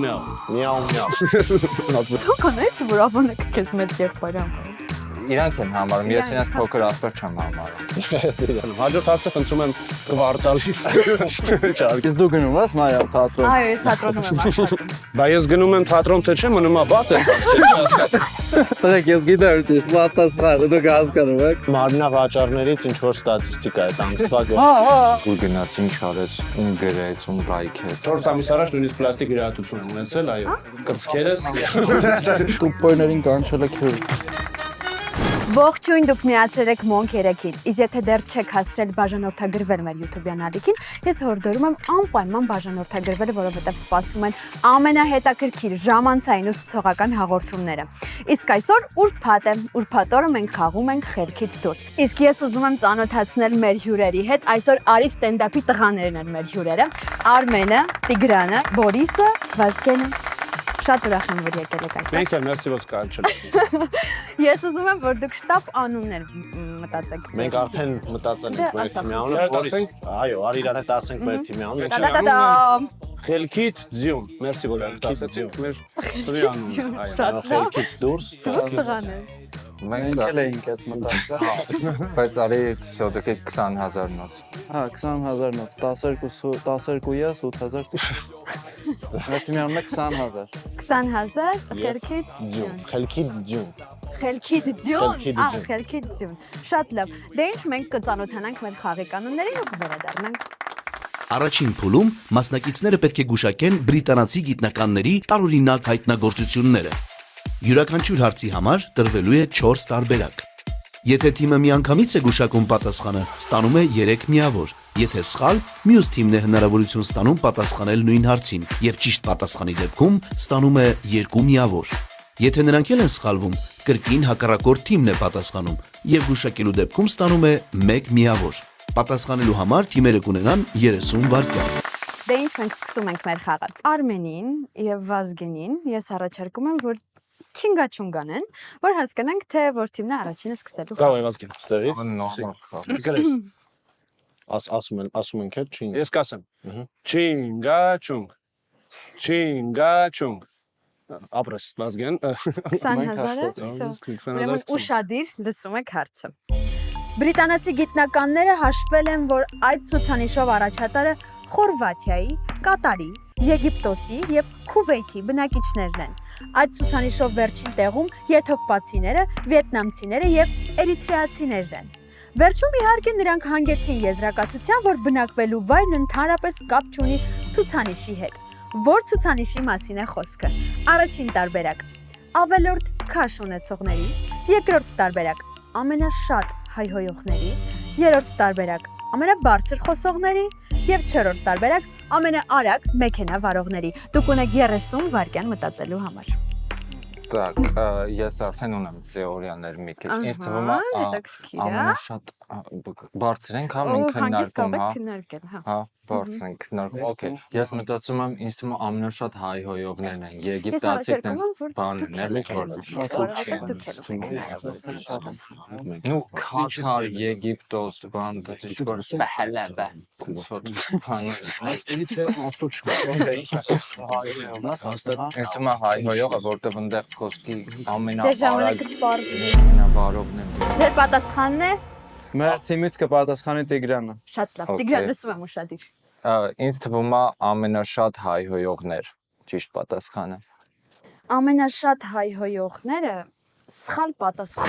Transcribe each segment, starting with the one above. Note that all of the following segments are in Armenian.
միավ։ Ցոքոներ դու որ ավոնը քեզ մեծ եղբայրան։ Իրանք են համարում, ես իրենց փոքր ասպեր չեմ համարում։ Հաջորդ հարցը խնդրում եմ կվարտալից։ Իսկ դու գնում ես Մարիամ թատրոն։ Այո, ես թատրոնում եմ աշխատում։ Բա ես գնում եմ թատրոն թե չէ, մնում է բաց է։ Տղեկ ես գիտեմ ճիշտ, պատասխանը դու հասկանում եք։ Մարմնավաճառներից ինչ որ ստատիստիկա է ամսվա Ու գնաց ինչ արեց, ում գրեց, ում լայքեց։ 4 ամիս առաջ նույնիսկ պլաստիկ իրադարձություն եմ ունեցել, այո։ Կրծքերս։ Տուպորներին կանչել եք հյուր։ Ողջույն, դուք միացել եք Monk 3-ին։ Իսկ եթե դեռ չեք հասցրել բաժանորդագրվել մեր YouTube-յան ալիքին, ես հորդորում եմ անպայման բաժանորդագրվել, որովհետև սպասվում են ամենահետաքրքիր ժամանցային ու ցուցողական հաղորդումները։ Իսկ այսօր ուրբաթ է, ուրբաթ օրը մենք խաղում ենք խելքից դուրս։ Իսկ ես ուզում եմ ծանոթացնել մեր հյուրերի հետ։ Այսօր Արի ստենդափի տղաներն են մեր հյուրերը։ Արմենը, Տիգրանը, Բորիսը, Վազգենը։ Շատ ուրախ եմ, որ եկել եք այստեղ։ Մենք էլ մերսի ոնց կանչել։ Ես ուզում եմ, որ դուք շտապ անուններ մտածեք։ Մենք արդեն մտածել ենք մեր թիմի անունը։ Այո, արի իրան հետ ասենք մեր թիմի անունը։ Տա-դա-դա-դա։ Խելքիդ ձյուն։ Մերսի որ ասացինք մեր թիմի անունը։ Այո, խելքից դուրս։ Տղաներ։ Մենք Էլ էինք այդ մտածել։ բայց արի все-таки 20000 նոց։ Հա, 20000 նոց, 12 ես 8000։ Այդ միանում է 20000։ 20000 խելքից ձյուն։ Խելքիդ ձյուն։ Խելքիդ ձյուն։ Խելքիդ ձյուն։ Խելքիդ ձյուն։ Շատ լավ։ Դե ինչ մենք կծանոթանանք մեր խաղի կանոններին ու կվերադառնանք։ Առաջին փուլում մասնակիցները պետք է գուշակեն բրիտանացի գիտնականների տարօրինակ հայտնագործությունները։ Յուրաքանչյուր հարցի համար տրվելու է 4 տարբերակ։ Եթե թիմը միանգամից է գուշակում պատասխանը, ստանում է 3 միավոր։ Եթե սխալ, մյուս թիմն է հնարավորություն ստանում պատասխանել նույն հարցին եւ ճիշտ պատասխանի դեպքում ստանում է 2 միավոր։ Եթե նրանք էլ են սխալվում, կրկին հակառակորդ թիմն է պատասխանում եւ գուշակելու դեպքում ստանում է 1 միավոր։ Պատասխանելու համար թիմերը կունենան 30 վայրկյան։ Դե ինչ մենք սկսում ենք մեր խաղը։ Արմենին եւ Վազգենին ես առաջարկում եմ, որ չինգաչունգանեն, որ հասկանանք, թե որ թիմն է առաջինը սկսելու։ Գալու եմ ասկեն։ Ստեղից։ Գրես։ Ասում ենք հետ չի։ Ես կասեմ։ Չինգաչունգ։ Չինգաչունգ։ Ապրես, Վազգեն։ 20000-ը։ Ուրեմն ուշադիր լսում եք հարցը։ Բրիտանացի գիտնականները հաշվել են, որ այդ ցուցանիշով առաջատարը Խորվաթիայի, Կատարի, Եգիպտոսի եւ Քուվեյթի բնակիչներն են։ Այդ ցուցանիշով վերջին տեղում եթովպացիները, վիետնամցիները եւ էրիթրեացիներն են։ Վերջում իհարկե նրանք հանգեցին եզրակացության, որ բնակվելու վայրն ընդհանրապես կապ չունի ցուցանիշի հետ։ Որ ցուցանիշի մասին է խոսքը։ Առաջին տարբերակ՝ ավելորդ քաշ ունեցողների, երկրորդ տարբերակ՝ ամենաշատ հայհոյողների, երրորդ տարբերակ՝ ամենաբարձր խոսողների եւ չորրորդ տարբերակ՝ ամենաարագ մեքենա վարողների։ Դուք ունեք 30 վայրկյան մտածելու համար։ Так, ես արդեն ունեմ թեորիաներ մի քիչ։ Ինձ թվում է ամենաշատ բարձր ենք, հա, մենք քննարկում, հա։ Հա, բարձր ենք քննարկում։ Okay, ես մտածում եմ, ինձ թվում է ամենաշատ հայհոյողներն են, եգիպտացիք են, բաններ, Ну, Կատար, Եգիպտոս, բան, դժվար բահլաբա։ Ես թվում է հայհոյողը, որտեղ ընդեղ խոսքի ամենավարողն են։ Ձեր պատասխանն է։ Մեր թիմից կպատասխանի Տիգրանը։ Շատ լավ։ Տիգրան, լսում եմ ուշադիր։ Ինձ թվում է ամենաշատ հայհոյողներ, ճիշտ պատասխանը։ Ամենաշատ հայհոյողները սխալ պատասխան։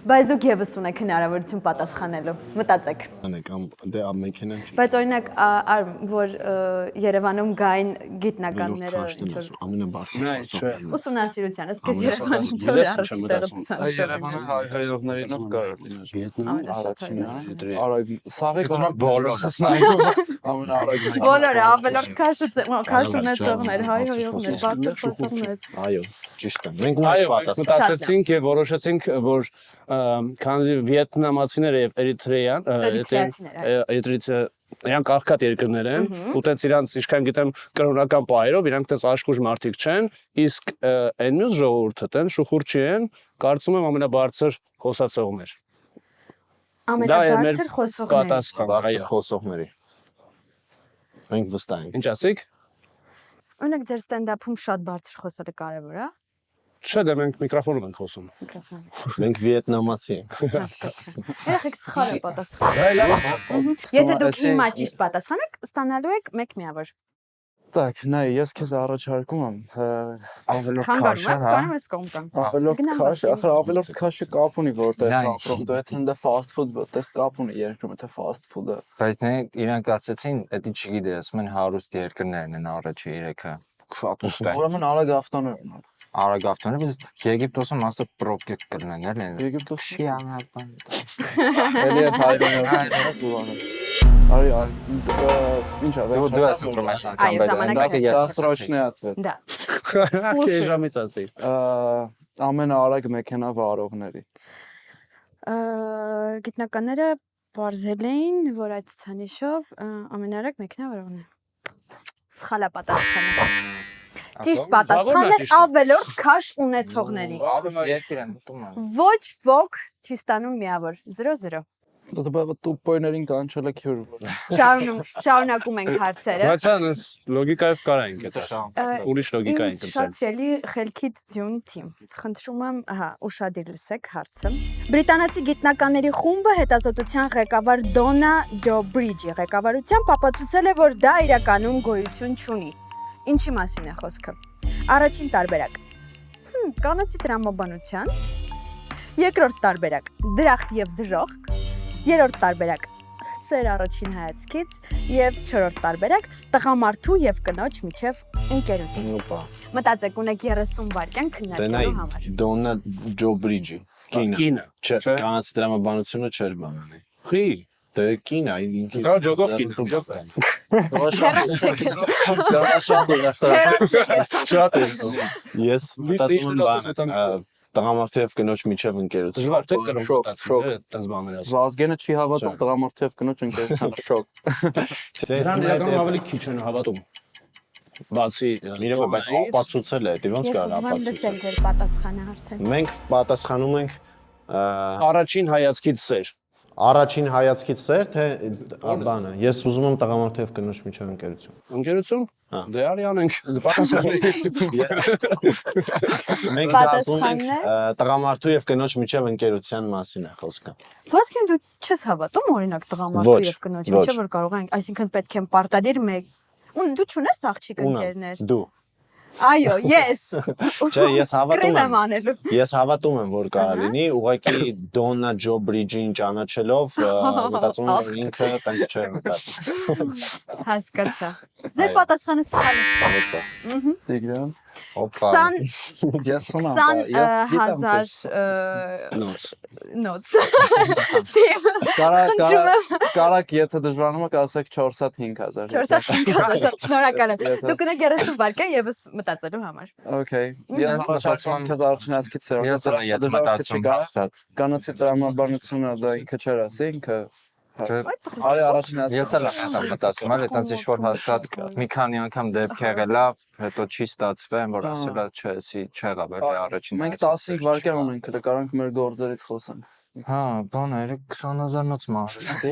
Բայց դուք եւս ունեք հնարավորություն պատասխանելու։ Մտածեք։ Դե մեքենան չի։ Բայց օրինակ, որ Երևանում գային գիտնականները ինչ-որ ամենաբարձր։ ուսումնասիրության, ըստ քեզ Երևանը ինչ որ առաջ տեղը։ Երևանը հայհոյողներինով կարող լինել։ Արագ, սաղիկ բոլորս նայում։ ամենաարագ։ Բոլորը ավելորդ քաշ ունեցողներ, հայհոյողներ, բարձր խոսողներ։ Այո, ճիշտ է։ Մենք Այո, ունենք մտածեցինք եւ որոշեցինք, որ քանզի վիետնամացիները եւ իրանք աղքատ երկրներ են, ու տենց իրանք ինչքան գիտեմ կրոնական պահերով իրանք տենց աշխուժ մարդիկ չեն, իսկ այն մյուս ժողովուրդը տենց շուխուրչի են, կարծում եմ ամենաբարձր խոսացողներ։ Ամենաբարձր խոսողներ։ Պատասխան, բարձր խոսողների։ Մենք վստահ ենք։ Ինչ ասեք։ Օրինակ ձեր ստենդափում շատ բարձր խոսելը կարևոր է։ Չէ, դե մենք միկրոֆոնով ենք խոսում։ Մենք վիետնամացի ենք։ Երեխեք սխալ է պատասխանը։ Եթե դուք հիմա ճիշտ պատասխանեք, ստանալու եք 1 միավոր։ Так, նայ, ես քեզ առաջարկում եմ Ավելորդ Քան քաշ է, հա։ կարում ես կոմտան։ ավելորդ Գնամ քաշ, բացի։ ախր ավելորդ քաշը կապ ունի որտեղ Նայ։ ապրում, դու եթե ընդ fast food որտեղ կապ ունի երկրում, եթե fast food-ը։ Բայց իրանք ասացին, դա չգիտի, ասում են հարուստ երկրներն են առաջի 3-ը։ Շատ ուստի։ Ուրեմն արագ ավտոներ ունեն։ Արագ ավտոներ, բայց Եգիպտոսում աստը պրոբկետ կրնեն, էլի։ Եգիպտոս Չի անապան։ էլի է հայրենիք դուրանը։ Արի, ինչ ա, Դու ես ուտում ես անգամ Այո, ժամանակը Դասրոչնի ատվե։ Да։ Քեզ ժամից ասի։ Ամենաարագ մեքենա վարողների։ Գիտնականները բարձել էին, որ այդ ցուցանիշով ամենարագ մեքենա վարողն է։ Սխալ է պատասխանը։ Ճիշտ պատասխանը ավելորդ քաշ ունեցողների։ Երկիր են ուտում են։ Ոչ ոք չի ստանում միավոր 0-0։ Դա տուպոյներին կանչել է քյուր։ Շարունակում ենք հարցերը։ Բայց այս լոգիկայով կարանք այդ ուրիշ լոգիկա ենք Շատ սիրելի խելքիդ ձյուն թիմ։ Խնդրում եմ, ուշադիր լսեք հարցը։ Բրիտանացի գիտնականների խումբը հետազոտության ղեկավար Դոնա Ջոբրիջի ղեկավարությամբ ապացուցել է, որ դա իրականում գոյություն չունի։ Ինչի մասին է խոսքը։ Առաջին տարբերակ։ Կանացի տրամաբանության։ Երկրորդ տարբերակ՝ դրախտ եւ դժոխք։ Երրորդ տարբերակ՝ սեր առաջին հայացքից եւ չորրորդ տարբերակ՝ տղամարդու եւ կնոջ միջև ընկերություն։ Մտածեք, ունեք 30 վայրկյան քննարկելու համար։ Դոնա Ջոբրիջի կինը։ Չէ, կանացի դրամաբանությունը չէր բանանի։ Խի։ Դե կինը, ինքը։ Դա ջոգով կինը։ Շատ է։ Ես մտածում եմ տղամարդու եւ կնոջ միջև ընկերություն։ Դժվար թե կրում մտածել, այդպես բաներ ասում։ Վազգենը չի հավատում տղամարդու եւ կնոջ ընկերության շոկ։ Դրան իրականում ավելի քիչ են հավատում։ Բացի Իրոք, բայց ապացուցել է, դե ոնց Ես կարող ուզում եմ ապացուցել։ լսել ձեր պատասխանը արդեն։ Մենք պատասխանում ենք առաջին հայացքից սեր։ առաջին հայացքից սեր, թե բանը։ Ես ուզում եմ տղամարդու եւ կնոջ միջև ընկերություն։ Ընկերություն։ Հա։ Դե արի անենք։ Մենք զատում ենք տղամարդու եւ կնոջ միջև ընկերության մասին է խոսքը։ Ոսկին դու չես հավատում օրինակ տղամարդու եւ կնոջ միջև որ կարող են, այսինքն պետք է պարտադիր մեկ։ Դու չունես աղջիկ ընկերներ։ Դու։ Այո, ես։ Չէ, ես հավատում Կրեմ եմ։ անելու։ Ես հավատում եմ, որ կարող լինի, ուղղակի Դոնա Ջոբրիջին ճանաչելով մտածում եմ, որ ինքը տենց չէ մտածում։ Հասկացա։ Ձեր պատասխանը սխալ է։ Տիգրան։ Օպա։ 20,000 նոց։ Կարակ եթե դժվարանում եք ասեք 4-5,000։ 4-5,000 շատ շնորհակալ եմ։ Դուք ունեք 30 վայրկյան եւս մտածելու համար։ Okay։ Ես մտածում եմ քեզ առաջնացքից սեր։ Ես մտածում հաստատ։ Կանացի տրամաբանությունը դա ինքը չէր ասի, ինքը Արի առաջնացք։ Ես էլ եմ մտածում, այլ այտենց ինչ-որ հաստատ մի քանի անգամ դեպք եղել է, հետո չի ստացվել, որ ասել է չէ, չեղավ, էլի առաջին։ Մենք 15 վայրկյան ունենք, դա կարանք մեր գործերից խոսանք։ Հա, բան է, 20,000 նոց մարեցի։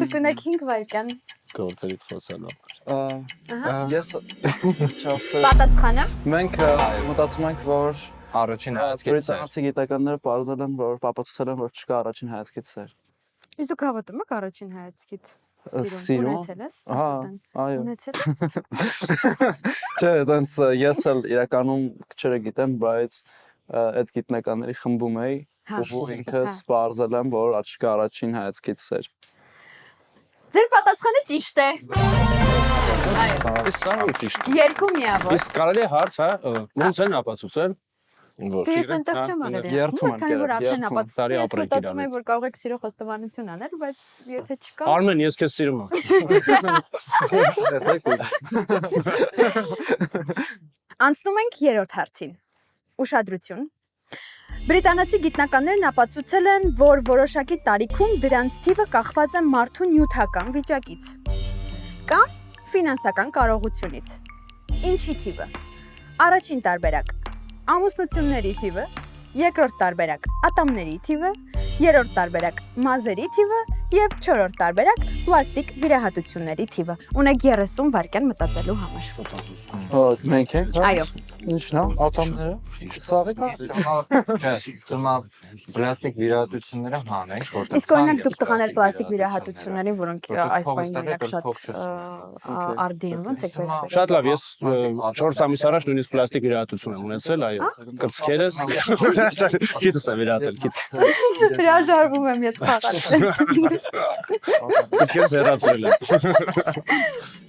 Դուք ունեք 5 վայրկյան։ Գործերից խոսալով։ Ես Պատասխանը։ մենք մտածում ենք, որ Առաջին հայացքից սեր։ բրիտանացի գիտականները պարզել են, որ ապացուցել են, որ չկա առաջին հայացքից սեր։ Իսկ դուք հավատում եք առաջին հայացքից։ Սիրուն։ Ունեցել ես։ Այո։ Ունեցել ես։ Չէ, այտենց ես էլ իրականում չգիտեմ, բայց այդ գիտնականների խմբում էի ու ինքս պարզել եմ, որ չկա առաջին հայացքից սեր։ Ձեր պատասխանը ճիշտ է։ Սա է ճիշտ։ 2 միավոր։ Իսկ կարելի է հարց, հա, ոնց են ապացուցել։ Դե ես այնտեղ չեմ արել։ Երթում են որ արդեն երթում ապաց։ տարի Ես ապրեք մտածում եմ, իրանից։ որ կարող եք սիրո խոստովանություն անել, բայց եթե չկա։ Արմեն, ես քեզ սիրում եմ։ Անցնում ենք 3-րդ հարցին։ Ուշադրություն։ Բրիտանացի գիտնականներն ապացուցել են, որ որոշակի տարիքում դրանց թիվը կախված է մարդու նյութական վիճակից կամ ֆինանսական կարողությունից։ Ինչի թիվը։ Առաջին տարբերակ՝ ամուսնությունների թիվը, երկրորդ տարբերակ՝ ատամների թիվը, երրորդ տարբերակ՝ մազերի թիվը եւ չորրորդ տարբերակ՝ պլաստիկ վիրահատությունների թիվը։ Ունեք 30 վայրկյան մտածելու համար։ Մենք ենք։ Այո։ Ինչն է, ատամները։ Սաղիկա։ Հիմա պլաստիկ վիրահատությունները հանենք, որտեղ Իսկ օրինակ դուք տղաներ պլաստիկ վիրահատությունների, որոնք այս պահին օրինակ շատ արդին ոնց եք վերաբերվում։ Շատ լավ, ես 4 ամիս առաջ նույնիսկ պլաստիկ վիրահատություն եմ ունեցել, այո։ Կրծքերս քիթս եմ վիրահատել, քիթ։ Հրաժարվում եմ ես խաղալ։ Քիթս հեռացրել եմ։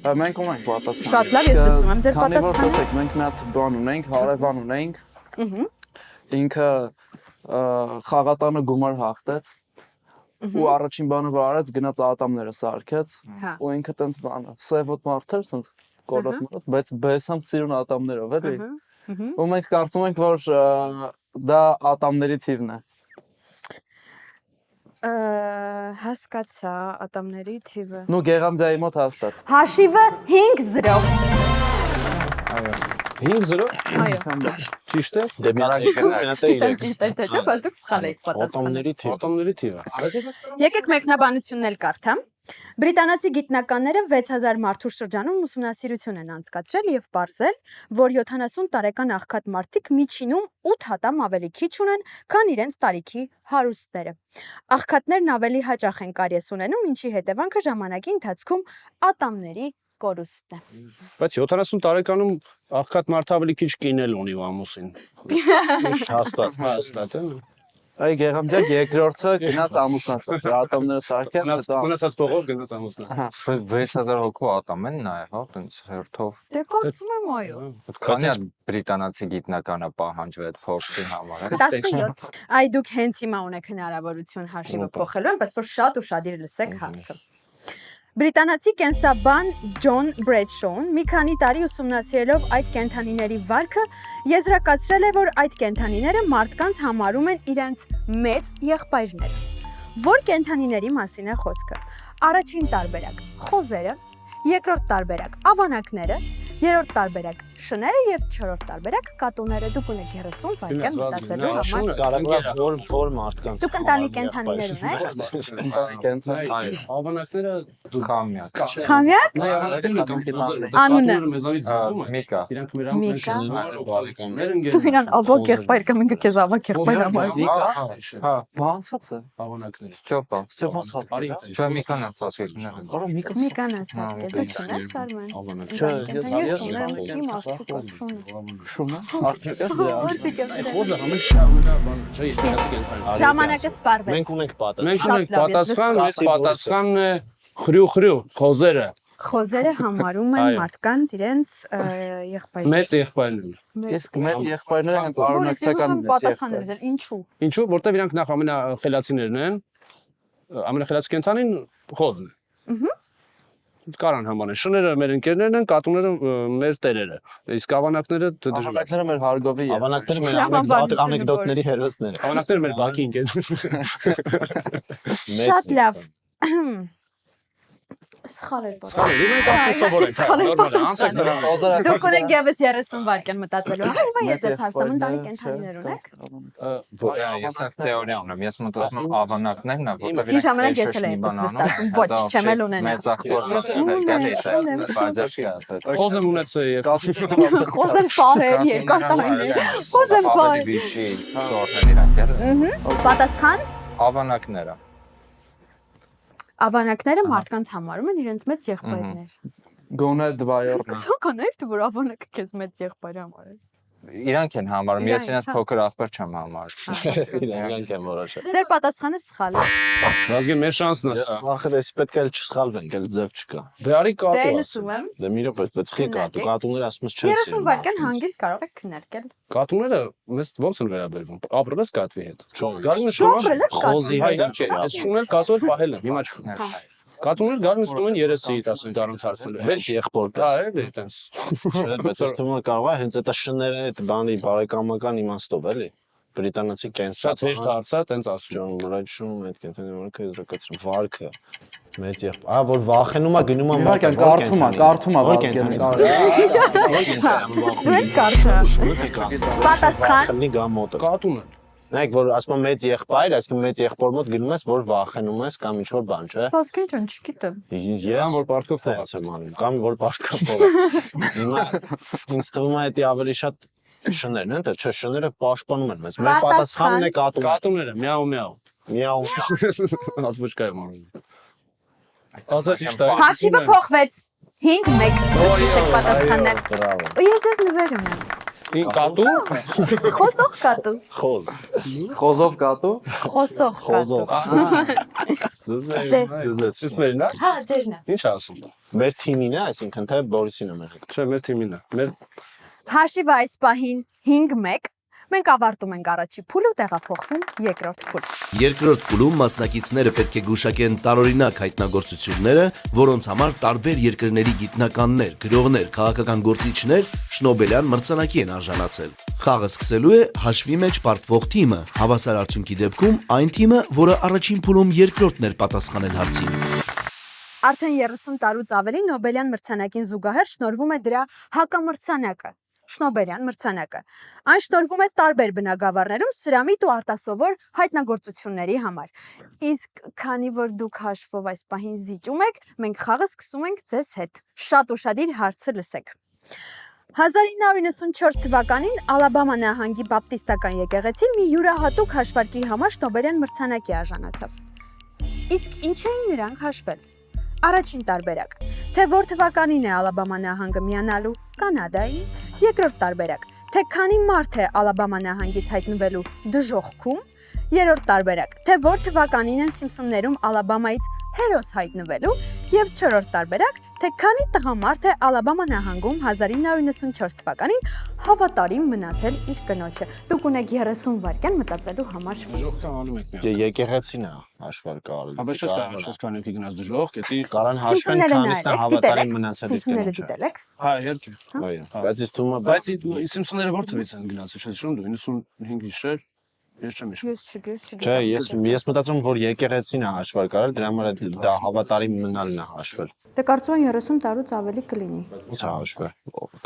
Մենք ունենք պատասխան։ Շատ լավ, ես լսում եմ ձեր պատասխանը։ Տեսեք, մենք մի հատ բան ունենք, հարևան ունենք։ Ինքը խաղատանը գումար հաղթեց ու առաջին բանը որ արեց գնաց ատամները սարքեց ու ինքը տենց բանը սևոտ մարդ էր տենց կոլոտ մարդ բայց բեսամ ծիրուն ատամներով էլի ու մենք կարծում ենք որ դա ատամների թիվն է Հասկացա ատամների թիվը։ նու գեղամձայի մոտ հաստատ Հաշիվը 5-0։ 5-0։ Այո։ Ճիշտ է։ Դե մի հատ Ճիշտ է, չէ՞, բայց դուք սխալ եք պատասխանել։ Ատամների թիվը։ Եկեք մեկնաբանությունն էլ կարդամ։ Բրիտանացի գիտնականները 6000 մարդու շրջանում ուսումնասիրություն են անցկացրել եւ պարզել, որ 70 տարեկան աղքատ մարդիկ միջինում 8 հատամ ավելի քիչ ունեն, քան իրենց տարիքի հարուստները։ Աղքատներն ավելի հաճախ են կարիես ունենում, ինչի հետևանքը ժամանակի ընթացքում ատամների կորուստն է։ Բայց 70 տարեկանում աղքատ մարդը ավելի քիչ կինել ունի ու ամուսին։ հաստատ։ Հաստատ է։ այ գեղամձյա երկրորդը գնաց ամուսնացած ատամները սարքեց հետո Մնացած փողով գնաց ամուսնա։ 6000 հոգու ատամ են նաև, հա, տենց հերթով։ Դե կարծում եմ այո։ Քանի է բրիտանացի գիտնականը պահանջվել այդ փորձի համար։ 17։ Այ դուք հենց հիմա ունեք հնարավորություն հաշիվը փոխելու, այնպես որ շատ ուշադիր լսեք հարցը։ Բրիտանացի կենսաբան Ջոն Բրեդշոուն մի քանի տարի ուսումնասիրելով այդ կենդանիների վարքը եզրակացրել է, որ այդ կենդանիները մարդկանց համարում են իրենց մեծ եղբայրները։ Որ կենդանիների մասին է խոսքը։ Առաջին տարբերակ՝ խոզերը, երկրորդ տարբերակ՝ ավանակները, երրորդ տարբերակ՝ շները եւ չորրորդ տարբերակ՝ կատուները։ Դուք ունեք 30 վայրկյան մտածելու համար։ Կարագլա որ մարդկանց։ Դուք ընտանի կենդանիներ ունեք։ Ավանակները Խամյակ։ Խամյակ։ Անունը։ Մեզանից զգում են։ Միկա։ Իրանք մեր ամեն Միկա։ շնորհակալներ են Դու իրան ավոք եղբայր կամ ինքը քեզ ավոք եղբայր համար։ Հա, բանցած է Ավանակները։ Ստյոպա։ Ստեփան սատ Արի։ Չէ, Միկան ասած եկներ։ արա միկա Միկան ասած է, դու չունես Արմեն։ Ավանակները։ Չէ, Ես ունեմ իմ աղջիկը շունը։ շունը արդյոք դե Խոզը ամենամենա բան չէ, ես կենթանի։ Ժամանակը սպառվեց։ Մենք ունենք Մենք պատասխան։ ունենք պատասխան, մեր պատասխանն է խրյու խոզերը։ Խոզերը համարում են Այո։ մարդկանց իրենց եղբայրներ։ Մեծ եղբայրները։ իսկ մեր եղբայրները հենց Որից ես արունակցական ուզում պատասխանել եմ, ինչու։ Ինչու՞, որտեվ իրանք նախ ամենախելացիներն են, ամենախելացի կենթանին խոզն է։ Կարան համանեն։ Շները մեր ընկերներն են, կատուները մեր տերերը։ Իսկ ավանակները դժվար։ Ավանակները մեր հարգովի Ավանակները մեր Ժամանաբանությունը անեկդոտների հերոսներ են։ Ավանակները մեր բակի ընկերներ։ Շատ լավ։ Սխալ էր Սխալ է, մենք արդեն սովոր ենք, նորմալ է, անցեք դրան։ Դուք ունեք եւս 30 վայրկյան մտածելու։ Հիմա ես ձեզ հասցնում ընտանի կենդանիներ ունեք։ Ես թեորիա ունեմ, ես մտածում եմ ավանակներն է, որտեղ Ինչ ժամանակ ես էլ եմ վստահում, ոչ, չեմ էլ ունենա։ Մեծ ախորը Խոզ եմ ունեցել եւ Խոզ եմ պահել երկար տարիներ։ Խոզ եմ պահել։ Վիշի սորտներ իրենք էլ։ Պատասխան Ավանակները։ ավանակները մարդկանց համարում են իրենց մեծ եղբայրներ։ գոնե դվայոր Ցոկաներ դու որ ավանակը քեզ մեծ եղբայր համարել։ Իրանք են համարում, ես իրենց փոքր ախպեր չեմ համարում։ Իրանք են որոշել։ Ձեր պատասխանը սխալ է։ Վազգեն մեր շանսն է Ես սա։ ախր էս պետք է չսխալվենք, էլ ձև չկա։ Դե արի Դե կատու։ լսում եմ։ Դե մի րոպե, բայց խի կատու, կատուները ասում ես չեն 30 վայրկյան հանգիստ կարող եք քննարկել։ Կատուները մեզ ոնց են վերաբերվում։ Ապրել ես կատվի հետ։ Գարինը Դու ապրել ես Խոզի Հայ հետ չէ, այս շունել կատու էլ պահել եմ, հիմա չկա։ Կատուները գարին ստում են 30 դարից հարցնել։ հենց եղբոր Հա, կա։ էլի տենց։ Չէ, բայց ես թվում է կարող է հենց այդ շները այդ բանի բարեկամական իմաստով էլի։ Բրիտանացի կենսա։ Շատ հեշտ հարց է, տենց ասում։ Ջոն Մրաչում այդ կենտրոնի վարքը եզրակացրում վարքը։ Մեծ եղբ։ Ահա որ վախենում է գնում է իհարկե կարդում է որ կենտրոնի։ Դու եք կարծա։ Պատասխան Խլի գամոտը։ Կատունը։ Նայեք, որ ասում եմ մեծ եղբայր, այսինքն մեծ եղբոր մոտ գնում ես, որ վախենում ես կամ ինչ-որ բան, չէ։ Ոսկին ճուն չգիտեմ։ Ես որ պարտքով փողաց եմ անում, կամ որ պարտքով փողաց։ Հիմա ինձ թվում է դա ավելի շատ շներն են, չէ, շները պաշտպանում են մեզ։ Մեր պատասխանն է կատուն։ Կատուները, միաու։ Միաու։ Ազգուշկայ մորում։ Ասա ճիշտ է։ Հաշիվը փոխվեց։ 5-1։ Ճիշտ եք պատասխանել։ Բրավո։ Ու ես ձեզ նվերում եմ։ Կատու։ Խոսող կատու։ Խոզ։ Խոզով կատու։ Խոսող կատու։ Ես մերն է։ Հա, ձերն է։ Ինչ ասում։ Մեր թիմին է, այսինքն թե Բորիսին է մեր։ Չէ, մեր թիմին է։ Մեր Հաշիվը այս պահին 5-1։ Մենք ավարտում ենք առաջի փուլը ու տեղափոխվում երկրորդ փուլ։ Երկրորդ փուլում մասնակիցները պետք է գուշակեն տարօրինակ հայտնագործությունները, որոնց համար տարբեր երկրների գիտնականներ, գրողներ, քաղաքական գործիչներ Շնոբելյան մրցանակի են արժանացել։ Խաղը սկսելու է հաշվի մեջ պարտվող թիմը, հավասար արդյունքի դեպքում այն թիմը, որը առաջին փուլում երկրորդն էր պատասխանել հարցին։ Արդեն 30 տարուց ավելի Նոբելյան մրցանակին զուգահեռ շնորհվում է դրա հակամրցանակը։ Շնոբելյան մրցանակը։ Այն շնորհվում է տարբեր բնագավառներում սրամիտ ու արտասովոր հայտնագործությունների համար։ Իսկ քանի որ դուք հաշվով այս պահին զիջում եք, մենք խաղը սկսում ենք ձեզ հետ։ Շատ ուշադիր հարցը լսեք։ 1994 թվականին Ալաբամա նահանգի բապտիստական եկեղեցին մի յուրահատուկ հաշվարկի համար Շնոբելյան մրցանակի արժանացավ։ Իսկ ինչ էին նրանք հաշվել։ Առաջին տարբերակ, թե որ թվականին է Ալաբամա նահանգը միանալու Կանադայի, երկրորդ տարբերակ, թե քանի մարդ է Ալաբամա նահանգից հայտնվելու դժոխքում, երրորդ տարբերակ, թե որ թվականին են Սիմփսոններում Ալաբամայից հերոս հայտնվելու եւ չորրորդ տարբերակ, թե քանի տղամարդ է Ալաբամա նահանգում 1994 թվականին հավատարիմ մնացել իր կնոջը։ Դուք ունեք 30 վայրկյան մտածելու համար։ դժոխքան անում եք մի։ Եկեղեցին է հաշվարկը արել։ Ապա շատ քանի գնաց դժոխք, էտի Կարան հաշվեն քանիսն է հավատարիմ մնացել իր Սիմփսոնները կնոջը։ գիտել եք։ հա, իհարկե։ Այո, բայց ես թվում է Բայց Սիմփսոնները որտեղից են գնացել, չէ՞, շուն դու 95-ի շեր։ Ես չեմ հիշում։ Ես չգիտեմ։ Չէ, ես մտածում որ եկեղեցին է հաշվարկ արել, դրա համար դա հավատարիմ մնալն է հաշվել։ Դե կարծում եմ 30 տարուց ավելի կլինի։ Ո՞նց է հաշվել։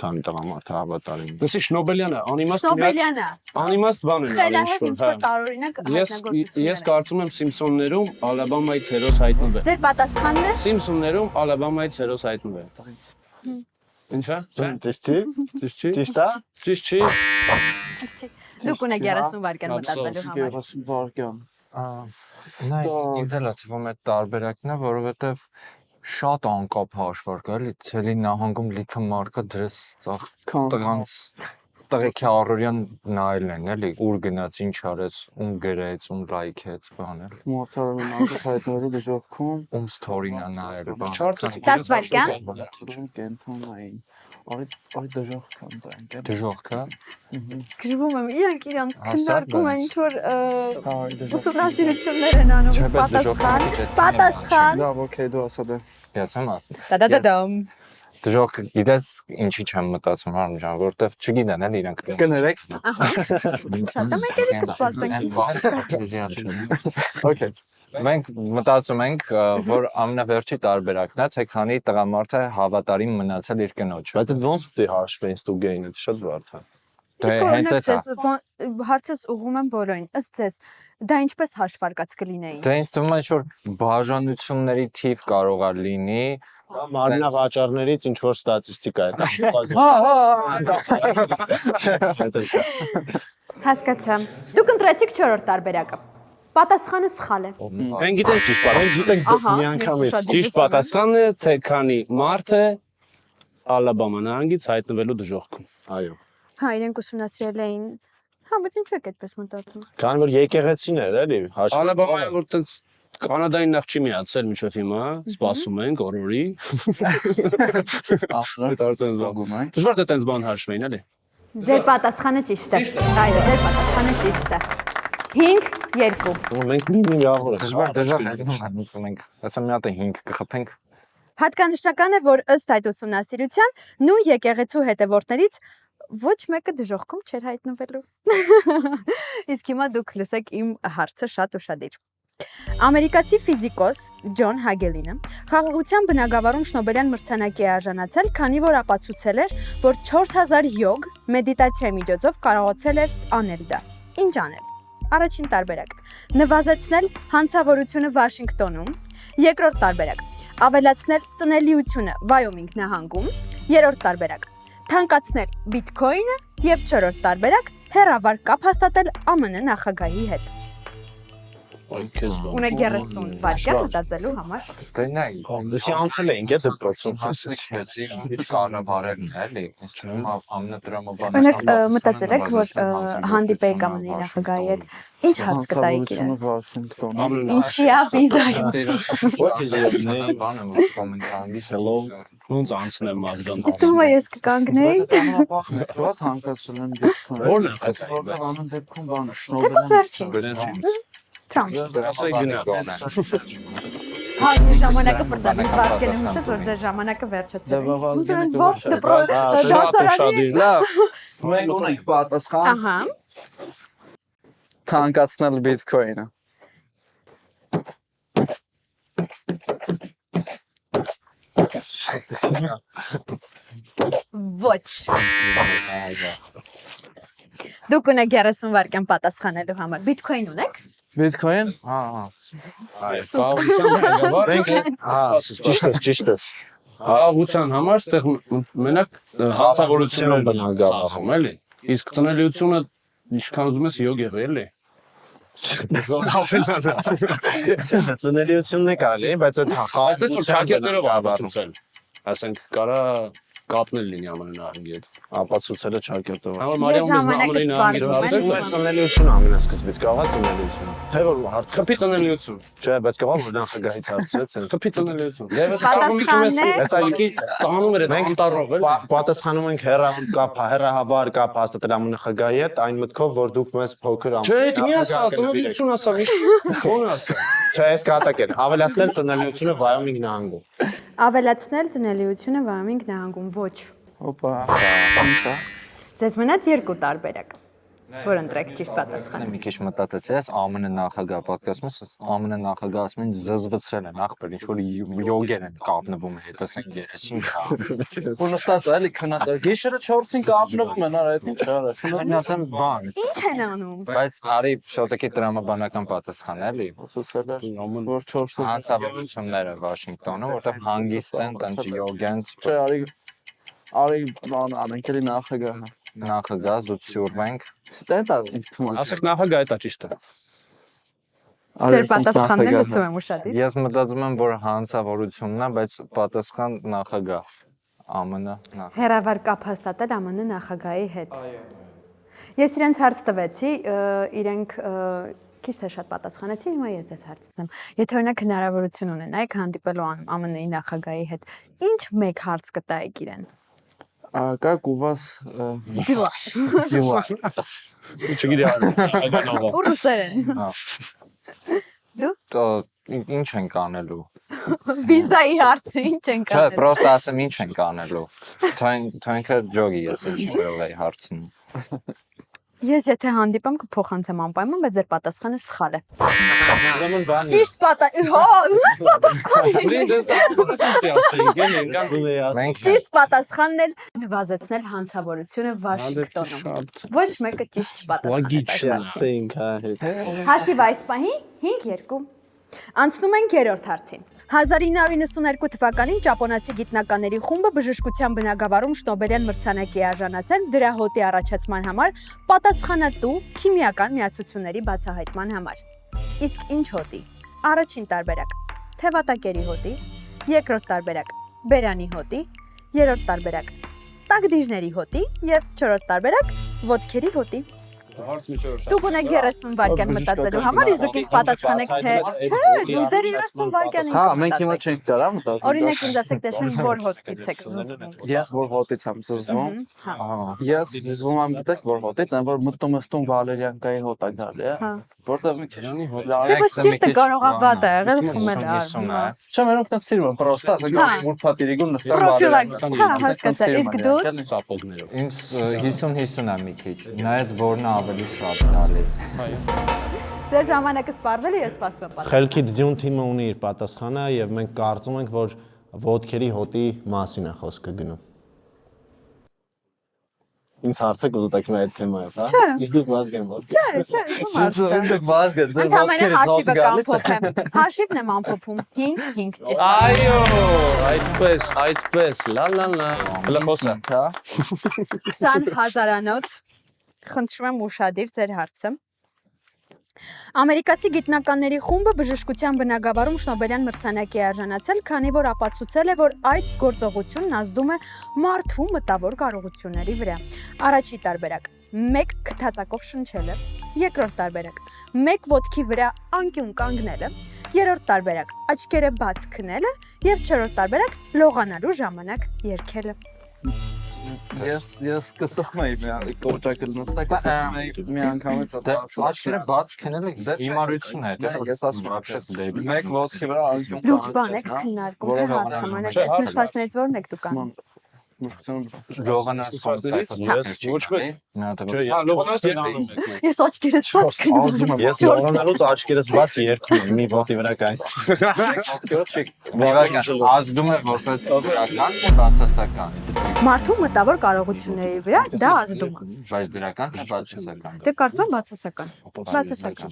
Քանի տղամարդ է հավատարիմ։ Լսի Շնոբելյանը, անիմաստ Շնոբելյանը։ անիմաստ բան են արել Խելահեղ ինչ որ տարօրինակ հայտնագործություններ։ Ես կարծում եմ Սիմփսոններում Ալաբամայից հերոս հայտնվել։ Ձեր պատասխանն է։ Սիմփսոններում Ալաբամայից հերոս հայտնվել։ Ինչա՞։ Ճիշտ չի։ Ճիշտ չի։ Ճիշտ է։ Ճիշտ չի։ Ճիշտ չի։ Դուք ունեք 30 վայրկյան մտածելու համար։ 30 վայրկյան։ Նայ, ինձ էլ թվում է տարբերակն է, որովհետև շատ անկապ հաշվարկ է, էլի ցելի նահանգում լիքը մարդը դրես ծախ տղանց տղեկի առօրյան նայելն են, էլի ուր գնաց, ինչ արեց, ում գրեց, ում լայքեց, բան էլ։ Մորթարը մնացած հայտնվելու դժոխքում։ Ում ստորին է նայել, բան։ 10 վայրկյան։ Կենթանային։ Արի դժոխք կան դրանք։ Դժոխքը։ Գրվում եմ, իրանք քննարկում են ինչ որ Դժոխք։ ուսումնասիրություններ են անում, Չէ, բայց պատասխան, դժոխքը պատասխան։ Լավ, օքեյ, դու ասա դե։ Ես եմ ասում։ Դադադադամ։ Դժոխքը գիտես ինչի չեմ մտածում հարմ ջան, որովհետև չգիտեն էլ իրանք։ Կներեք։ Շատ է մենք էլի կսպասենք։ Okay։ Մենք մտածում ենք, որ ամենավերջի տարբերակն է, թե քանի տղամարդ է հավատարիմ մնացել իր կնոջը։ Բայց այդ ոնց պետք է հաշվեն ստուգեին, դա շատ բարդ է։ Իսկ Դե հենց օրինակ այդ է։ ձեզ հարցս ուղղում եմ բոլորին։ Ըստ ձեզ դա ինչպես հաշվարկած կլինեին։ Դե ինձ թվում է ինչ որ բաժանությունների թիվ կարող է լինի։ Կամ արնավաճառներից ինչ որ ստատիստիկա է։ Հասկացա։ Դուք ընտրեցիք 4-րդ տարբերակը։ Պատասխանը սխալ է։ Մենք գիտենք ճիշտ պատասխանը։ Ահա, միանգամից Ճիշտ պատասխանն է, թե քանի մարդ է Ալաբամա նահանգից հայտնվելու դժոխքում։ Այո։ Հա, իրենք ուսումնասիրել էին։ Հա, բայց ինչու եք այդպես մտածում։ Քանի որ եկեղեցին էր, էլի, հաշվի։ Ալաբամայը որ տենց Կանադային նախ չի միացել մինչև հիմա, սպասում ենք օրորի։ Դժվար է տենց բան հաշվեին, էլի։ Ձեր պատասխանը ճիշտ է։ Այո, ձեր պատասխանը ճիշտ է։ 5-2։ Մենք մի յաղոր Դժվար մենք ասա մի հատ 5 կխփենք։ Հատկանշական է, որ ըստ այդ ուսումնասիրության նույն եկեղեցու հետևորդներից ոչ մեկը դժոխքում չէր հայտնվելու։ Իսկ հիմա դուք լսեք իմ հարցը շատ ուշադիր։ Ամերիկացի ֆիզիկոս Ջոն Հագելինը խաղաղության բնագավառում Շնոբելյան մրցանակի է արժանացել, քանի որ ապացուցել էր, որ 4000 յոգ մեդիտացիայի միջոցով կարողացել էր անել դա։ Ինչ անել։ Առաջին տարբերակ. նվազեցնել հանցավորությունը Վաշինգտոնում։ Երկրորդ տարբերակ. ավելացնել ծնելիությունը Վայոմինգ նահանգում։ Երրորդ տարբերակ. թանկացնել բիթքոինը եւ չորրորդ տարբերակ հերավար կապ հաստատել ԱՄՆ նախագահի հետ։ Ունեք 30 վայրկյան մտածելու համար։ Դենակ Դեսի անցել էինք է դպրոցում։ հասեցի ինչ կառավարելն է, էլի։ Ինչ չունեմ ամնատրամաբան։ Օրինակ մտածել եք, որ հանդիպեիք ԱՄՆ նախագահի հետ ինչ հարց կտայիք իրենց։ Ինչի՞ է վիզայի։ Բանը կոմենտարի Hello. Ոնց անցնեմ Մագդան։ Իսկ դու ես կկանգնեի։ Կանապահ հանկացել են դեպքում։ Որն է Որտեղ անուն դեպքում բանը Թեկուզ վերջին։ Թրանք։ Ասա գնա։ Հա, դե ժամանակը բրդալի վարկեն եմ ուշել, որ դե ժամանակը վերջացել է։ Ոնց դասարանի։ Լավ։ Մենք ունենք պատասխան Ահա։ թանկացնել բիթքոինը։ Ոչ։ Դուք ունեք 30 վայրկյան պատասխանելու համար։ Բիթքոին ունեք։ Բիթքոին։ Հա, Ճիշտ է։ Խաղաղության համար այդտեղ մենակ հասարակությունը բնագավառում էլի։ Իսկ տնելիությունը ինչքան ուզում ես յոգ էլի։ Ծնելիությունն է կարելի, բայց այդ Այսպես որ ճակերտներով ապացուցել, ապացուցել։ Ասենք կարա կապնել լինի ԱՄՆ նահանգի հետ։ ապացուցելը ճակերտով։ Համար Մարիամը ժամանակը ԱՄՆ նահանգի սպառվում հետ է։ Ծնելիությունը ամենասկզբից կարող է ծնելիությունը։ Թե որ հարց խփի տնելիություն։ չէ, բայց կարող է որ նախագահից հարցրեց հենց։ Խփի տնելիություն։ Եվ այդ կապը տանում էր այդ անտառով էլ։ Պատասխանում ենք հերահավար կապ հաստատել ԱՄՆ նախագահի հետ, այն մտքով որ դուք մեզ փոքր Չէ, դա մի ասա, տնելիություն ասա, միշտ ո՞ն ասա։ Չէ, այս կատակ են։ Ավելացնել ծնելիությունը Վայոմինգ նահանգում։ Ավելացնել ծնելիությունը Վայոմինգ նահանգում ոչ։ Օպա։ Ինչ է։ Ձեզ մնաց երկու տարբերակ, որ ընտրեք ճիշտ պատասխանը։ մի քիչ մտածեցի, այս ԱՄՆ նախագահ պատկասում ես, ԱՄՆ նախագահը ասում են զզվցրել են ախպեր, ինչ որ յոգեր են կապնվում հետս են գերես, ինչ է։ Ու նստած էլի քնած է։ Գիշերը 4-ին կապնվում են, արա, այդ ինչ արա։ Շնորհակալ բան։ Ինչ են անում։ Բայց արի շոտակի տրամաբանական պատասխան էլի։ Ուսուցել է, որ 4-ը։ Հանցավորությունները Վաշինգտոնում, որտեղ հանգիստ են, տենց յոգեն, Չէ, արի անենք էլի նախագահը։ նախագահ զուտսյուրվենք։ Ստետ է ինձ թվում է։ Ասեք նախագահ դա ճիշտ է։ Ձեր պատասխանն է լսում եմ ուշադիր։ Ես մտածում եմ, որ հանցավորությունն է, բայց պատասխան նախագահ ԱՄՆ նախագահ։ Հերավար կապ հաստատել ԱՄՆ նախագահի հետ։ Ես իրենց հարց տվեցի, իրենք քիչ թե շատ պատասխանեցին, հիմա ես ձեզ հարց տամ։ Եթե օրինակ հնարավորություն ունենայիք հանդիպելու ԱՄՆ-ի նախագահի հետ, ինչ մեկ հարց կտայիք իրեն։ Как у вас Դիլա։ дела? Չգիտի Ու ռուսերեն։ Ինչ ենք անելու։ Վիզայի հարցը ինչ են Չէ, կանել։ պրոստը ասեմ ինչ ենք անելու։ Թոյնքը ջոգի ես ինչ գրել էի հարցնում։ Ես եթե հանդիպեմ կփոխանցեմ անպայման, բայց ձեր պատասխանը սխալ է։ Ուրեմն բան։ Ճիշտ Մենք Ճիշտ պատասխանն է նվազեցնել հանցավորությունը Վաշինգտոնում։ Ոչ մեկը ճիշտ չպատասխանեց։ Ասենք հա հետ։ Հաշիվ այս պահին 5-2։ Անցնում ենք երրորդ հարցին։ 1992 թվականին ճապոնացի գիտնականների խումբը բժշկության բնագավառում շնոբելյան մրցանակի է արժանացել դրա հոտի առաջացման համար, պատասխանատու քիմիական միացությունների բացահայտման համար։ Իսկ ինչ հոտի։ Առաջին տարբերակ՝ թևատակերի հոտի, երկրորդ տարբերակ՝ բերանի հոտի, երրորդ տարբերակ՝ տակդիրների հոտի եւ չորրորդ տարբերակ՝ ոտքերի հոտի։ Դուք ունեք 30 վայրկյան մտածելու համար, իսկ դուք ինձ պատասխանեք թե չէ, դու դեռ 30 վայրկյան Հա, մենք հիմա չենք դարա մտածում։ Օրինակ ինձ ասեք, տեսնեմ որ հոտից եք զզվում։ Ես որ հոտից եմ զզվում։ Ես զզվում եմ գիտեք որ հոտից, այն որ մտնում եմ Վալերիանկայի հոտա գալի է։ Որտեղ մի քիչ Դե սիրտը կարող է վատ է եղել, խմել է արվում։ Չէ, մենակ դա սիրում եմ, պրոստա, ասենք ուրփաթիրիգուն նստեմ Պրոֆիլակտիկ, հա, հասկացա, իսկ դու սապոգներով։ ինձ 50-50 է մի քիչ։ Նայած որն է ավելի շատ գալիս։ ձեր ժամանակը սպառվել է, ես սպասում եմ պատասխանը։ Խելքի դյուն թիմը ունի իր պատասխանը եւ մենք կարծում ենք, որ ոտքերի հոտի մասին է խոսքը գնում։ ինձ հարցը կուզեք մեր այդ թեմայով, հա։ Չէ։ Իսկ դուք Վազգեն ո՞ր։ Չէ, Դուք վարգը ձեր Ընդամենը ոտքերից հաշիվը հոտ գալիս։ կամփոփեմ։ Հաշիվն եմ ամփոփում։ 5 ճիշտ։ Այո, այդպես, լա։ Լմոսա։ Հա։ 20,000-անոց։ Խնդրում եմ ուշադիր ձեր հարցը։ Ամերիկացի գիտնականների խումբը բժշկության բնագավառում Շնոբելյան մրցանակի է արժանացել, քանի որ ապացուցել է, որ այդ գործողությունն ազդում է մարդու մտավոր կարողությունների վրա։ Առաջի տարբերակ՝ 1 քթածակով շնչելը, երկրորդ տարբերակ՝ 1 ոտքի վրա անկյուն կանգնելը, երրորդ տարբերակ՝ աչքերը բաց քնելը եւ չորրորդ տարբերակ՝ լողանալու ժամանակ երգելը։ Ես կսխում եի կորճակը նստակ մի անգամից Աչքերը բաց քնելը հիմարություն է, դա ես ասում եմ вообще baby։ մեկ ոտքի վրա անկյուն Լուրջ բան եք քննարկում, թե հարցամանեք, այս նշվածներից որն եք դուք անում։ Լողանաս Ես ոչ մեկ։ Չէ, ես լողանացին անում եք։ Ես աչքերս բաց քնում։ Ես լողանալուց աչքերս բաց երկում եմ, մի ոտի վրա կային։ Ազդում է որպես դրական ու բացասական։ Մարդու մտավոր կարողությունների վրա դա ազդում է։ Բայց դրական թե բացասական։ Դե կարծում եմ բացասական։ Բացասական։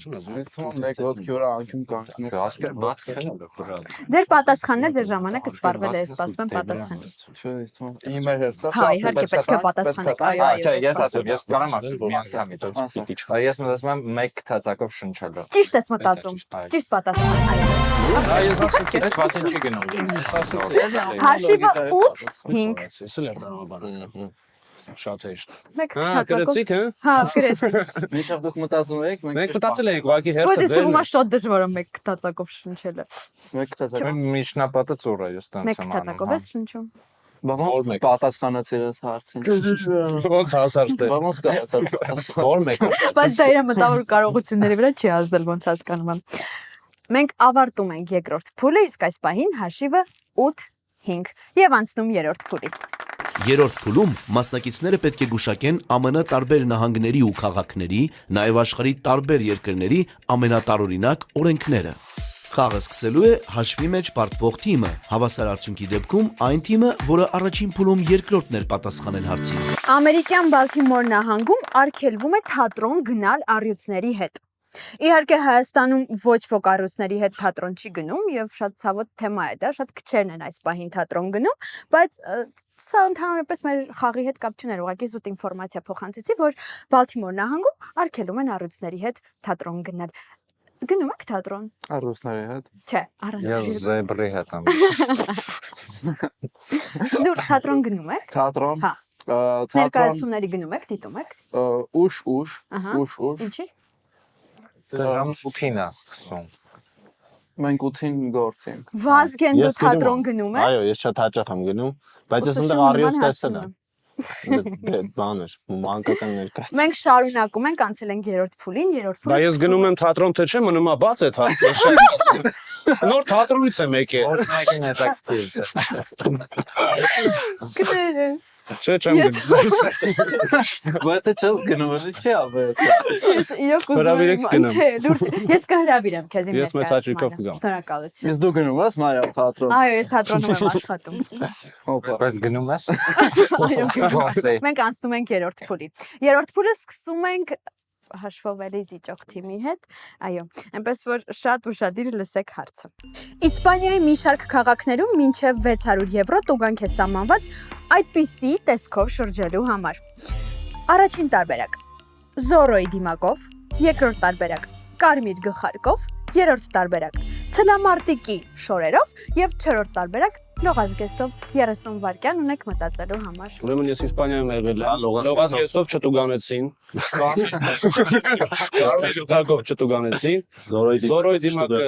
մեկ ոտքի վրա անկյուն կանգնես Աչքերը բաց քնելը։ Ձեր պատասխանն է, ձեր ժամանակը սպառվել է, սպասում եմ պատասխանը։ Չէ, իմը հերթա Հա, իհարկե պետք է պատասխանեք։ Այո, Չէ, այո։ ես ասում, ես կարող եմ ասել միանգամից։ Ես մտածում եմ 1 քթածակով շնչելը։ Ճիշտ ես մտածում։ Ճիշտ պատասխան, այո։ Ես ասում եմ, Այդ բացին չի գնում։ Հաշիվը 8-5։ ես էլ եմ բանը։ Շատ հեշտ։ Մեկ Հա, քթածակով։ գրեցիք, հա։ Հա, գրեցի։ Միշտ դուք մտածում եք Մենք մտածել էինք, ուղղակի Բայց հերթը ես թվում է ձերն է։ շատ դժվար է մեկ քթածակով շնչելը։ մեկ տածակ Միջնապատը ծուռ է, ես տենց Մեկ եմ քթածակով անում։ ես շնչում։ Ոնց պատասխանացիր այս հարցին Ոնց հասած է։ Ոնց կարացար Որ մեկը։ Բայց դա իր մտավոր կարողությունների վրա չի ազդել, ոնց հասկանում եմ։ Մենք ավարտում ենք երկրորդ փուլը, իսկ այս պահին հաշիվը 8-5 եւ անցնում երրորդ փուլի։ Երրորդ փուլում մասնակիցները պետք է գուշակեն ԱՄՆ տարբեր նահանգների ու քաղաքների, նաև աշխարհի տարբեր երկրների ամենատարօրինակ օրենքները։ Խաղը սկսելու է հաշվի մեջ պարտվող թիմը, հավասար արդյունքի դեպքում այն թիմը, որը առաջին փուլում երկրորդն էր պատասխանել հարցին։ Ամերիկյան Բալթիմոր նահանգում արգելվում է թատրոն գնալ առյուծների հետ։ Իհարկե Հայաստանում ոչ ոք առյուծների հետ թատրոն չի գնում եւ շատ ցավոտ թեմա է դա, շատ քչերն են այս պահին թատրոն գնում, բայց սա ընդհանրապես մեր խաղի հետ կապ չուներ, ուղղակի զուտ ինֆորմացիա փոխանցեցի, որ Բալթիմոր նահանգում արգելում են առյուծների հետ թատրոն գնալ։ Գնում եք թատրոն։ Առուսների հետ Չէ, առանց։ Ես զեբրի հետ եմ։ Դուք թատրոն գնում եք։ թատրոն Հա։ թատրոն Ներկայացումների գնում եք, դիտում եք։ ուշ Ահա։ ուշ Ինչի։ Ժամ 8-ին է սկսում։ մենք 8-ին գործ ենք Վազգեն դու թատրոն գնում ես։ Այո, ես շատ հաճախ եմ գնում, բայց ես Ոսկե ընդեղ շունը առյուծ նման տեսել եմ։ հարցնում Դե բաներ, մանկական ներկայացում։ Մենք շարունակում ենք, անցել ենք երրորդ փուլին, երրորդ Դա ես գնում եմ թատրոն թե չէ, մնում է բաց այդ հարցը։ Նոր թատրոնից եմ եկել։ Ոչ մեկին հետաքրքիր չէ։ Գներես։ Չէ, չեմ գնում։ բայց չես գնում էլի չի ավես Ես իրոք ուզում Հրավիրեք եմ, գնամ։ չէ, լուրջ։ Ես կհրավիրեմ քեզ իմ Ես մեծ հաճույքով կգամ։ Շնորհակալություն։ Ես դու գնում ես Մարիամ թատրոն Այո, ես թատրոնում եմ աշխատում։ հոպա Բայց գնում ես։ Այո, Ոնց է։ մենք անցնում ենք երրորդ փուլի։ Երրորդ փուլը սկսում ենք հաշվովելի զիջող թիմի հետ։ Այո, այնպես որ շատ ուշադիր լսեք հարցը։ Իսպանիայի մի շարք քաղաքներում մինչև 600 եվրո տուգանք է սահմանված այդպիսի տեսքով շրջելու համար։ Առաջին տարբերակ՝ Զորոյի դիմակով, երկրորդ տարբերակ՝ կարմիր գլխարկով, երրորդ տարբերակ՝ ցլամարտիկի շորերով եւ չորրորդ տարբերակ՝ լողազգեստով 30 վայրկյան ունեք մտածելու համար։ Ուրեմն ես Իսպանիայում եղել եմ։ Լողազգեստով չտուգանեցին։ Կարմիրուտակով չտուգանեցին։ Զորոյի դիմակը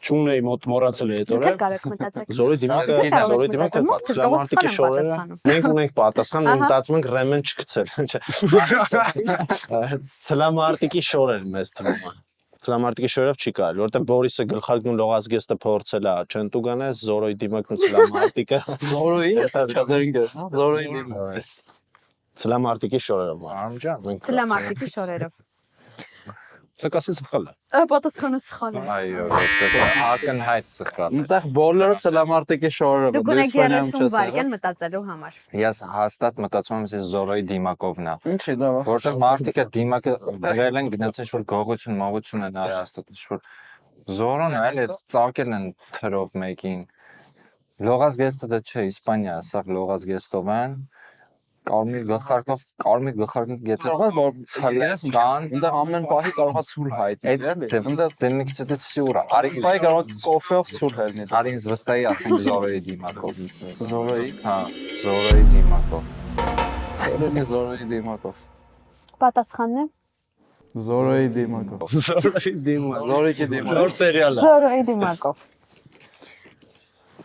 չունեի մոտ մոռացել է այդ Դուք օրը։ կարող եք մտածեք։ Զորի դիմակը ցլամարտիկի շորերը։ Մենք ունենք պատասխան, մենք մտածում ենք ռեմեն չգցել։ Ցլամարտիկի շորեր մեզ թվում է։ Ցլամարտիկի շորերով չի կարելի, որտեղ Բորիսը գլխարկն ու լողազգեստը փորձել է չընտուգանե, Զորոյի դիմակն ու ցլամարտիկը։ Զորոյի չազերինգը Զորոյի Ցլամարտիկի շորերով։ Արմջան։ Ցլամարտիկի շորերով։ Ցկասի սխալ է։ Պատասխանը սխալ է։ Այո, որտեղ ակնհայտ սխալ է։ Այնտեղ բոլորը ցելամարտիկի շորը Դուք ունեք 30 վայրկյան մտածելու համար։ Ես հաստատ մտածում եմ Զորոյի դիմակովն է։ Ինչի դա։ Որտեղ մարդիկը դիմակը դրել են գնացել շուտ գողություն, մողություն են արել հաստատ շուտ։ Զորոն այլ է ծակել են թրով մեկին։ Լողաս գեստը դա չէ, Իսպանիա, սա լողաս գեստով են։ Կարմիր գլխարկով գետը։ Ցալական։ Այնտեղ ամեն պահի կարողա ցուլ հայտնել, էլի։ Այնտեղ դեմնիկցը սյուրա։ Արի պահի կարող կոֆեով ցուլ հայտնել։ Արին վստահի ասենք Զորոյի դիմակով։ Զորոյի, Հա, Զորոյի դիմակով։ Օրենի Զորոյի դիմակով։ Պատասխանն է Զորոյի դիմակով։ Զորոյի դիմը։ Զորոյի դիմակով։ Նոր սերիալ է։ Զորոյի դիմակով։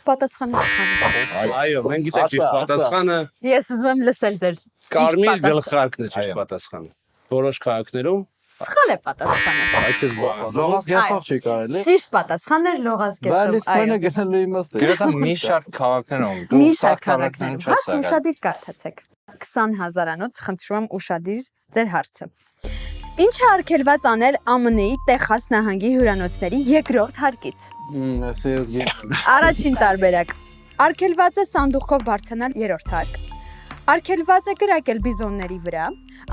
Պատասխանը սխալ է։ Այո, մենք գիտենք ճիշտ պատասխանը Ես ուզում եմ լսել ձեր կարմիր գլխարկն է ճիշտ պատասխանը։ Որոշ քաղաքներում Սխալ է պատասխանը։ այդ էս բան։ Լողաս գեստով չի կարելի։ Ճիշտ պատասխանն էր լողաս Բայց գեստով։ Իսպանիա գնալու իմաստը։ Գրեթե մի շարք քաղաքներում։ Մի շարք քաղաքներում հարց ուշադիր կարդացեք։ 20000-անոց խնդրում եմ ուշադիր ձեր հարցը։ Ինչ է արգելված անել ԱՄՆ-ի Տեխաս նահանգի հյուրանոցների երկրորդ հարկից։ Ես գիտեմ։ Առաջին տարբերակ։ Արգելված է սանդուղքով բարձրանալ երրորդ հարկ։ Արգելված է կրակել բիզոնների վրա,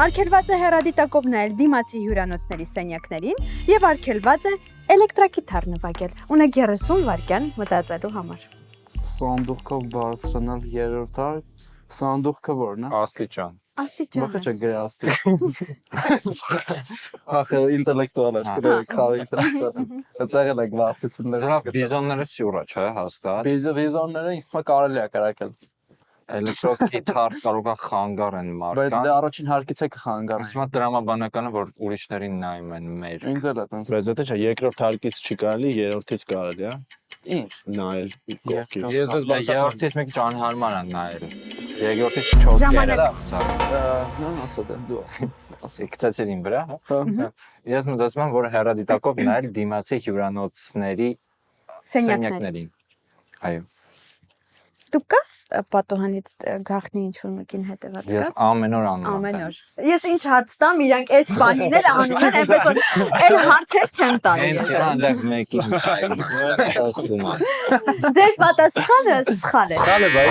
արգելված է հեռադիտակով նայել դիմացի հյուրանոցների սենյակներին եւ արգելված է էլեկտրակիթար նվագել։ Ունեք 30 վայրկյան մտածելու համար։ Սանդուղքով բարձրանալ երրորդ հարկ։ Սանդուղքը ո՞րն է։ Աստիճան։ Աստիճան։ Ո՞րը չէ գրի աստիճան։ Ախ, ինտելեկտուալ է, քարի ինտելեկտուալ։ Այդտեղ էլ է գաղտնիքները։ Դրա բիզոնները սյուրա չէ, հաստատ։ Վիզոնները ինձ կարելի է կրակել։ Էլեկտրոկիթար կարող է խանգար են Բայց մարդկանց։ դա առաջին հարկից է կխանգարի։ Ասում եմ դրամաբանականը, որ ուրիշներին նայում են մեր։ Ինձ էլ է տենց։ Բայց դա չէ, երկրորդ հարկից չի կարելի, երրորդից կարելի է Ինչ։ նայել կողքի։ Ես դες բացա Երրորդից մեկ ճանհարմար են նայել։ Երկրորդից 4 Ժամանակ։ Նան ասա դա դու ասա։ Գցեցին իմ վրա, հա։ Ես մտածում եմ, որ հեռադիտակով նայել դիմացի հյուրանոցների Սենյակներին։ Այո։ Դու կաս պատոհանից գախնի ինչ-որ մեկին հետևած Ես կաս։ ամեն օր անում եմ։ Ամեն օր։ Ես ինչ հարց տամ, իրանք այս բանին էլ անում են, այնպես որ այլ հարցեր չեմ տալի։ Հենց այնտեղ մեկին ասում եմ։ Ձեր պատասխանը սխալ է։ Կալը բայ։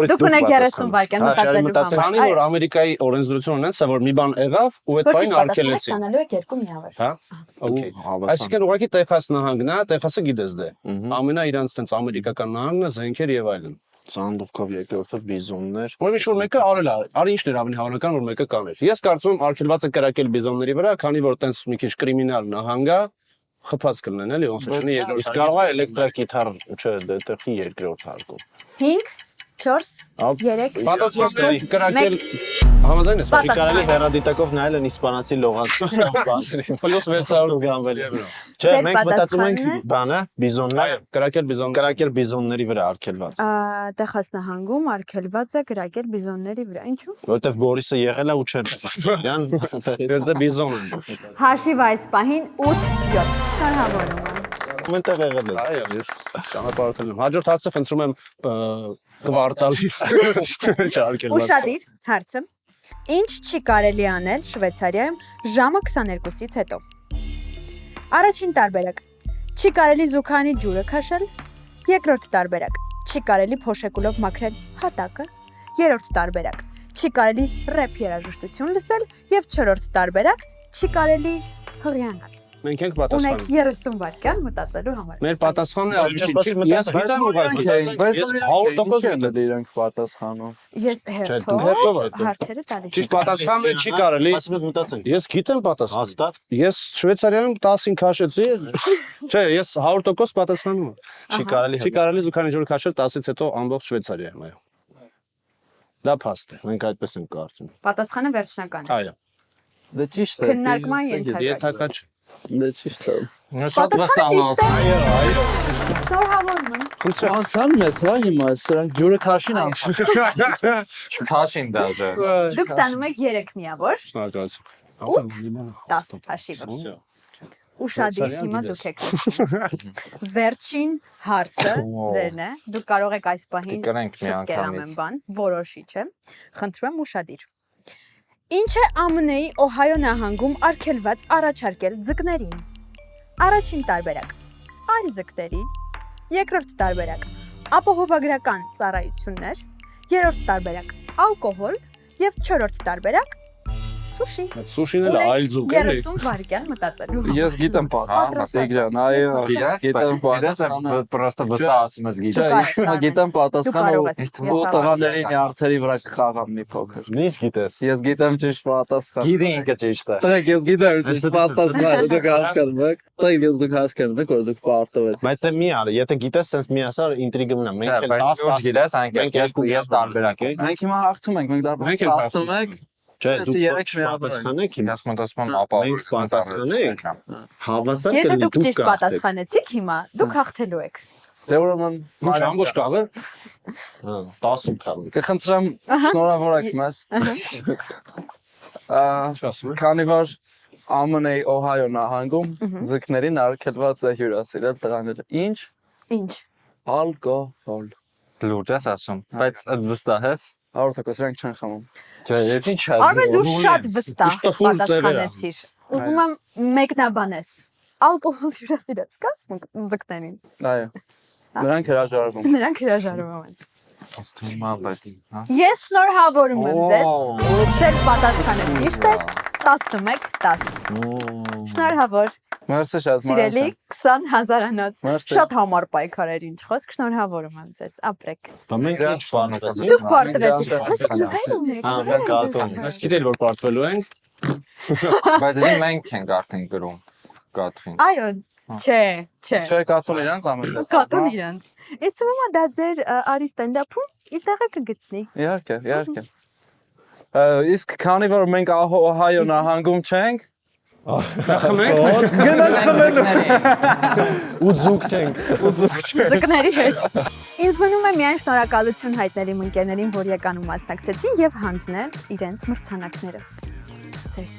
Դուք ունեք 30 վայրկյան մտածելու համար։ Քանի որ Ամերիկայի օրենսդրությունը ունեն, սա որ մի բան եղավ ու այդ բանին արգելեցին։ Ստանալու եք 2 միավոր։ Հա։ Okay։ Այսինքն ուղղակի Տեխաս նահանգն է, Տեխասը գիտես դե։ Ամենա իրանց տենց ամերիկական նահանգն է, զենքեր եւ այլն։ Սանդուղքով երկրորդը բիզոններ։ Ուրեմն շուտ մեկը արել է, արի ինչն էր ավելի հավանական որ մեկը կաներ։ Ես կարծում եմ արգելված է կրակել բիզոնների վրա, քանի որ տենց մի քիչ կրիմինալ նահանգ է, խփած կլինեն էլի, ոնց չնի երկրորդ։ Իսկ կարող է էլեկտրակիթար, չէ, դա տեղի երկրորդ հարկում։ 5 4 3 Պատասխանները կրակել համաձայն ես։ Չի կարելի հեռադիտակով նայել են իսպանացի լողաց։ Պլյուս 600 գանվել։ Չէ, մենք մտածում ենք բանը, բիզոններ, կրակել բիզոն։ կրակել բիզոնների վրա արգելված։ Տեխաս նահանգում արգելված է կրակել բիզոնների վրա։ Ինչու՞։ Որտեվ Բորիսը եղել է ու չէր։ Իրան Ես դե բիզոն եմ։ Հաշիվ այս պահին 8-7։ Շնորհավորում եմ։ մենտեղ եղել է։ Այո, ես ճանապարհորդել եմ։ Հաջորդ հարցը խնդրում եմ կվարտալից չարկել։ Ուշադիր հարցը։ Ինչ չի կարելի անել Շվեյցարիայում ժամը 22-ից հետո։ Առաջին տարբերակ։ Չի կարելի զուգանի ջուրը քաշել։ Երկրորդ տարբերակ։ Չի կարելի փոշեկուլով մաքրել հատակը։ Երրորդ տարբերակ։ Չի կարելի ռեփ երաժշտություն լսել եւ չորրորդ տարբերակ։ Չի կարելի հղիանալ։ Մենք ենք Ունեք պատասխանը։ 30 վայրկյան մտածելու համար։ Մեր պատասխանն է Ես գիտեմ ուղղակի։ Ես 100% գիտեմ իրանք պատասխանում։ Ես հերթով հերթով այդ հարցերը տալիս Ճիշտ պատասխանն է չի կարելի։ Ասում եք մտածենք։ Ես գիտեմ պատասխանը։ Հաստատ Ես Շվեյցարիայում 10-ին քաշեցի։ Չէ, ես 100% պատասխանում եմ։ չի կարելի։ Չի կարելի զուգանի ջուրը քաշել 10-ից հետո ամբողջ Շվեյցարիայում, այո։ Դա փաստ է։ Մենք այդպես ենք կարծում։ Պատասխանը վերջնական է։ Այո։ Դա ճիշտ է։ Քննարկման ենթակա։ Եթակա չէ։ Դա ճիշտ է։ Շատ վստահ։ Այո, այո։ Շնորհավորում եմ։ Անցան մեզ հա հիմա սրանք ջուրը քաշին անցան։ Չքաշին դաժե։ Դուք ստանում եք 3 միավոր, Շնորհակալություն։ 10 հաշիվը։ Ուշադիր հիմա դուք եք լսում։ Վերջին հարցը ձերն է։ Դուք կարող եք այս պահին Կկրենք մի շտկել անգամից։ ամեն բան, որոշիչ է։ Խնդրում եմ ուշադիր։ Ինչ է ԱՄՆ-ի Օհայո նահանգում արգելված առաջարկել ձկներին։ Առաջին տարբերակ՝ այլ ձկների, երկրորդ տարբերակ՝ ապահովագրական ծառայություններ, երրորդ տարբերակ՝ ալկոհոլ եւ չորրորդ տարբերակ՝ սուշի։ Այդ սուշին էլ այլ ձուկ է։ 30 վայրկյան մտածելու։ Ես գիտեմ Տիգրան, այո, գիտեմ պատասխանը։ Պրոստը վստահ ասում ես գիտես։ Չէ, գիտեմ պատասխանը կարող ես, ու տղաների նյարդերի վրա կխաղամ մի փոքր։ Ինչ գիտես։ Ես գիտեմ ճիշտ պատասխանը։ Գիտի ինքը ճիշտ է։ Տղեկ, ես գիտեմ ճիշտ պատասխանը, դուք հասկանում եք։ Տղեկ, ես դուք հասկանում եք, որ դուք պարտվեցիք։ Բայց դե մի արա, եթե գիտես, sense մի ասար ինտրիգը մնա։ Մենք էլ 10 գիտես, մենք այնքան ես տարբերակ ենք։ Մենք հիմա հաղթում ենք, մենք Մենք դարձնում ենք հասնում եք։ Չէ, Այսինքն դուք երեք մի պատասխանեք հիմա։ Ես մտածում եմ ապահով։ Մենք պատասխանենք։ Հավասար Եթե կլինի դուք դուք ճիշտ կհաղթեք։ պատասխանեցիք հիմա, դուք հաղթելու եք։ Դե ուրեմն Ոչ ամբողջ կավը։ Հա, 10 թափ։ կխնդրեմ շնորհավորեք մեզ։ Քանի որ ԱՄՆ-ի Օհայո նահանգում ձկներին արգելված է հյուրասիրել տղաները։ Ինչ? Ինչ։ Ալկոհոլ։ Լուրջ ես ասում, բայց վստահ ես։ 100% սրանք չեն խմում։ Չէ, ես ինչ է։ Արմեն դու շատ վստահ Իշտը խուլ պատասխանեցիր։ Ուզում եմ մեկնաբանես։ Ալկոհոլ հյուրասիրած կաս ձկներին։ Այո։ Նրանք հրաժարվում։ Նրանք հրաժարվում են։ Աստումա, բայց հա։ Ես շնորհավորում եմ ձեզ։ Ձեր պատասխանը ճիշտ է։ 11-10։ Շնորհավոր։ Մերսի շատ Սիրելի 20000-անոց։ Մերսի։ Շատ համառ պայքարեր ինչ խոսք, շնորհավորում եմ ձեզ։ Ապրեք։ Բա մենք ինչ բանացինք։ Դուք պարտվեցիք։ Հա, մենք ատում։ Ես գիտել որ պարտվելու ենք։ Բայց դե մենք ենք արդեն գրում կատվին։ Այո, չէ։ Չէ, կատուն իրանց ամեն։ Կատուն իրանց։ Ես թվում է դա ձեր արի ստենդափում իր տեղը կգտնի։ Իհարկե, իհարկե։ Իսկ քանի որ մենք Օհայո նահանգում չենք, Ու ձուկ չենք։ Ձկների հետ։ Ինձ մնում է միայն շնորհակալություն հայտնել իմ ընկերներին, որ եկան ու մասնակցեցին եւ հանձնել իրենց մրցանակները։ Ձեզ։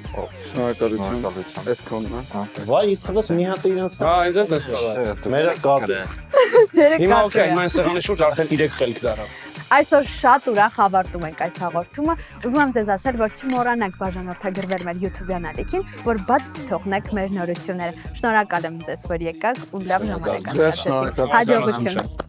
շնորհակալություն։ Էս կոնն է։ Վայ, ինձ թվաց մի հատ իրանց Հա, ինձ էլ տեսա։ Մերը կապ է։ Ձերը Հիմա կատու օքեյ, է։ մեն սեղանի շուրջ արդեն 3 խելք դարավ։ Այսօր շատ ուրախ ավարտում ենք այս հաղորդումը։ Ուզում եմ ձեզ ասել, որ չմոռանաք բաժանորդագրվել մեր YouTube-յան ալիքին, որ բաց չթողնեք մեր նորությունները։ Շնորհակալ եմ ձեզ, որ եկաք ու լավ ժամանակ Ձեզ շնորհակալ։ Հաջողություն։